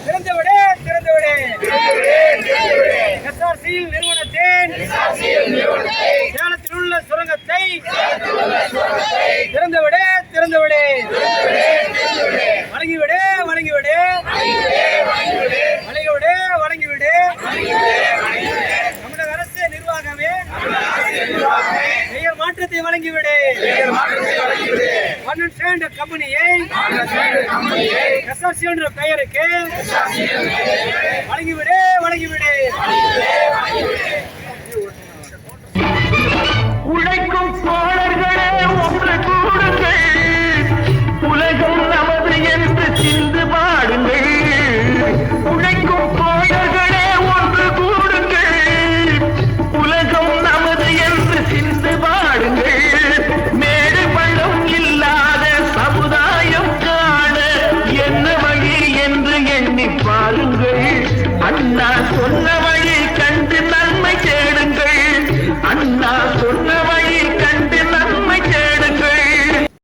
திறந்துவிடு திறந்துவிடு எஸ்ஆர்சிஎல் நிறுவனத்தின் சேலத்தில் உள்ள சுரங்கத்தை திறந்துவிடு திறந்துவிடு வழங்கிவிடு வழங்கிவிடு வழங்கிவிடு வழங்கிவிடு தமிழக அரசு நிர்வாகமே பெயர் மாற்றத்தை வழங்கிவிடு கம்பெனியை எஸ்ஆர்சி என்ற பெயருக்கு வழங்கிவிடு வழங்கிவிடு உழைக்கும்